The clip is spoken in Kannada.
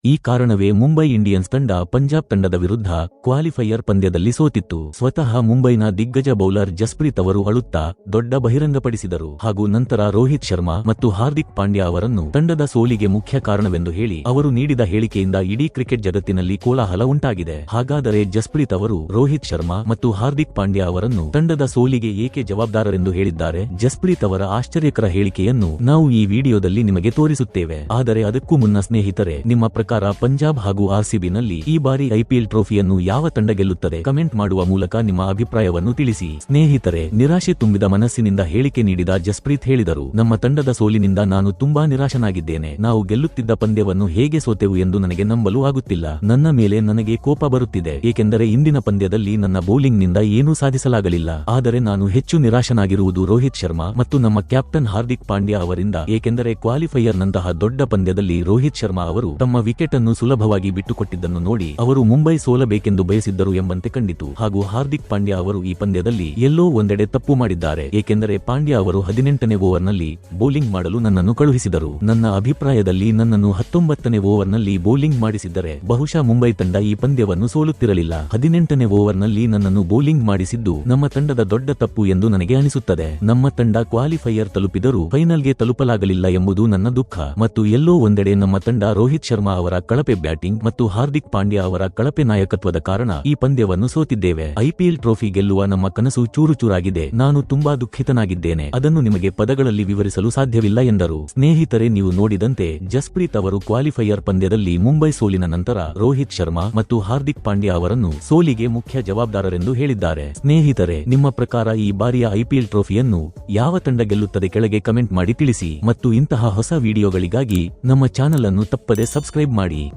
ಈ ಕಾರಣವೇ ಮುಂಬೈ ಇಂಡಿಯನ್ಸ್ ತಂಡ ಪಂಜಾಬ್ ತಂಡದ ವಿರುದ್ಧ ಕ್ವಾಲಿಫೈಯರ್ ಪಂದ್ಯದಲ್ಲಿ ಸೋತಿತ್ತು. ಸ್ವತಃ ಮುಂಬೈನ ದಿಗ್ಗಜ ಬೌಲರ್ ಜಸ್ಪ್ರೀತ್ ಅವರು ಅಳುತ್ತಾ ದೊಡ್ಡ ಬಹಿರಂಗಪಡಿಸಿದರು ಹಾಗೂ ನಂತರ ರೋಹಿತ್ ಶರ್ಮಾ ಮತ್ತು ಹಾರ್ದಿಕ್ ಪಾಂಡ್ಯ ಅವರನ್ನು ತಂಡದ ಸೋಲಿಗೆ ಮುಖ್ಯ ಕಾರಣವೆಂದು ಹೇಳಿ ಅವರು ನೀಡಿದ ಹೇಳಿಕೆಯಿಂದ ಇಡೀ ಕ್ರಿಕೆಟ್ ಜಗತ್ತಿನಲ್ಲಿ ಕೋಲಾಹಲ ಉಂಟಾಗಿದೆ. ಹಾಗಾದರೆ ಜಸ್ಪ್ರೀತ್ ಅವರು ರೋಹಿತ್ ಶರ್ಮಾ ಮತ್ತು ಹಾರ್ದಿಕ್ ಪಾಂಡ್ಯ ಅವರನ್ನು ತಂಡದ ಸೋಲಿಗೆ ಏಕೆ ಜವಾಬ್ದಾರರೆಂದು ಹೇಳಿದ್ದಾರೆ? ಜಸ್ಪ್ರೀತ್ ಅವರ ಆಶ್ಚರ್ಯಕರ ಹೇಳಿಕೆಯನ್ನು ನಾವು ಈ ವಿಡಿಯೋದಲ್ಲಿ ನಿಮಗೆ ತೋರಿಸುತ್ತೇವೆ. ಆದರೆ ಅದಕ್ಕೂ ಮುನ್ನ ಸ್ನೇಹಿತರೆ, ನಿಮ್ಮ ಪ್ರಕಾರ ಪಂಜಾಬ್ ಹಾಗೂ ಆರ್ಸಿಬಿನಲ್ಲಿ ಈ ಬಾರಿ ಐಪಿಎಲ್ ಟ್ರೋಫಿಯನ್ನು ಯಾವ ತಂಡ ಗೆಲ್ಲುತ್ತದೆ? ಕಮೆಂಟ್ ಮಾಡುವ ಮೂಲಕ ನಿಮ್ಮ ಅಭಿಪ್ರಾಯವನ್ನು ತಿಳಿಸಿ. ಸ್ನೇಹಿತರೆ, ನಿರಾಶೆ ತುಂಬಿದ ಮನಸ್ಸಿನಿಂದ ಹೇಳಿಕೆ ನೀಡಿದ ಜಸ್ಪ್ರೀತ್ ಹೇಳಿದರು, ನಮ್ಮ ತಂಡದ ಸೋಲಿನಿಂದ ನಾನು ತುಂಬಾ ನಿರಾಶನಾಗಿದ್ದೇನೆ. ನಾವು ಗೆಲ್ಲುತ್ತಿದ್ದ ಪಂದ್ಯವನ್ನು ಹೇಗೆ ಸೋತೆವು ಎಂದು ನನಗೆ ನಂಬಲು ಆಗುತ್ತಿಲ್ಲ. ನನ್ನ ಮೇಲೆ ನನಗೆ ಕೋಪ ಬರುತ್ತಿದೆ, ಏಕೆಂದರೆ ಇಂದಿನ ಪಂದ್ಯದಲ್ಲಿ ನನ್ನ ಬೌಲಿಂಗ್ನಿಂದ ಏನೂ ಸಾಧಿಸಲಾಗಲಿಲ್ಲ. ಆದರೆ ನಾನು ಹೆಚ್ಚು ನಿರಾಶನಾಗಿರುವುದು ರೋಹಿತ್ ಶರ್ಮಾ ಮತ್ತು ನಮ್ಮ ಕ್ಯಾಪ್ಟನ್ ಹಾರ್ದಿಕ್ ಪಾಂಡ್ಯ ಅವರಿಂದ, ಏಕೆಂದರೆ ಕ್ವಾಲಿಫೈಯರ್ ನಂತಹ ದೊಡ್ಡ ಪಂದ್ಯದಲ್ಲಿ ರೋಹಿತ್ ಶರ್ಮಾ ಅವರು ತಮ್ಮ ವಿಕೆಟ್ ಅನ್ನು ಸುಲಭವಾಗಿ ಬಿಟ್ಟುಕೊಟ್ಟಿದ್ದನ್ನು ನೋಡಿ ಅವರು ಮುಂಬೈ ಸೋಲಬೇಕೆಂದು ಬಯಸಿದ್ದರು ಎಂಬಂತೆ ಕಂಡಿತು. ಹಾಗೂ ಹಾರ್ದಿಕ್ ಪಾಂಡ್ಯ ಅವರು ಈ ಪಂದ್ಯದಲ್ಲಿ ಎಲ್ಲೋ ಒಂದೆಡೆ ತಪ್ಪು ಮಾಡಿದ್ದಾರೆ, ಏಕೆಂದರೆ ಪಾಂಡ್ಯ ಅವರು 18ನೇ ಓವರ್ನಲ್ಲಿ ಬೌಲಿಂಗ್ ಮಾಡಲು ನನ್ನನ್ನು ಕಳುಹಿಸಿದರು. ನನ್ನ ಅಭಿಪ್ರಾಯದಲ್ಲಿ ನನ್ನನ್ನು 19ನೇ ಓವರ್ನಲ್ಲಿ ಬೌಲಿಂಗ್ ಮಾಡಿಸಿದ್ದರೆ ಬಹುಶಃ ಮುಂಬೈ ತಂಡ ಈ ಪಂದ್ಯವನ್ನು ಸೋಲುತ್ತಿರಲಿಲ್ಲ. 18ನೇ ಓವರ್ನಲ್ಲಿ ನನ್ನನ್ನು ಬೌಲಿಂಗ್ ಮಾಡಿಸಿದ್ದು ನಮ್ಮ ತಂಡದ ದೊಡ್ಡ ತಪ್ಪು ಎಂದು ನನಗೆ ಅನಿಸುತ್ತದೆ. ನಮ್ಮ ತಂಡ ಕ್ವಾಲಿಫೈಯರ್ ತಲುಪಿದರೂ ಫೈನಲ್ಗೆ ತಲುಪಲಾಗಲಿಲ್ಲ ಎಂಬುದು ನನ್ನ ದುಃಖ. ಮತ್ತು ಎಲ್ಲೋ ಒಂದೆಡೆ ನಮ್ಮ ತಂಡ ರೋಹಿತ್ ಶರ್ಮಾ ಅವರ ಕಳಪೆ ಬ್ಯಾಟಿಂಗ್ ಮತ್ತು ಹಾರ್ದಿಕ್ ಪಾಂಡ್ಯ ಅವರ ಕಳಪೆ ನಾಯಕತ್ವದ ಕಾರಣ ಈ ಪಂದ್ಯವನ್ನು ಸೋತಿದ್ದೇವೆ. ಐಪಿಎಲ್ ಟ್ರೋಫಿ ಗೆಲ್ಲುವ ನಮ್ಮ ಕನಸು ಚೂರುಚೂರಾಗಿದೆ. ನಾನು ತುಂಬಾ ದುಃಖಿತನಾಗಿದ್ದೇನೆ, ಅದನ್ನು ನಿಮಗೆ ಪದಗಳಲ್ಲಿ ವಿವರಿಸಲು ಸಾಧ್ಯವಿಲ್ಲ ಎಂದರು. ಸ್ನೇಹಿತರೆ, ನೀವು ನೋಡಿದಂತೆ ಜಸ್ಪ್ರೀತ್ ಅವರು ಕ್ವಾಲಿಫೈಯರ್ ಪಂದ್ಯದಲ್ಲಿ ಮುಂಬೈ ಸೋಲಿನ ನಂತರ ರೋಹಿತ್ ಶರ್ಮಾ ಮತ್ತು ಹಾರ್ದಿಕ್ ಪಾಂಡ್ಯ ಅವರನ್ನು ಸೋಲಿಗೆ ಮುಖ್ಯ ಜವಾಬ್ದಾರರೆಂದು ಹೇಳಿದ್ದಾರೆ. ಸ್ನೇಹಿತರೆ, ನಿಮ್ಮ ಪ್ರಕಾರ ಈ ಬಾರಿಯ ಐಪಿಎಲ್ ಟ್ರೋಫಿಯನ್ನು ಯಾವ ತಂಡ ಗೆಲ್ಲುತ್ತದೆ? ಕೆಳಗೆ ಕಮೆಂಟ್ ಮಾಡಿ ತಿಳಿಸಿ. ಮತ್ತು ಇಂತಹ ಹೊಸ ವಿಡಿಯೋಗಳಿಗಾಗಿ ನಮ್ಮ ಚಾನೆಲ್ ಅನ್ನು ತಪ್ಪದೆ ಸಬ್ಸ್ಕ್ರೈಬ್ ಮಾಡಿ.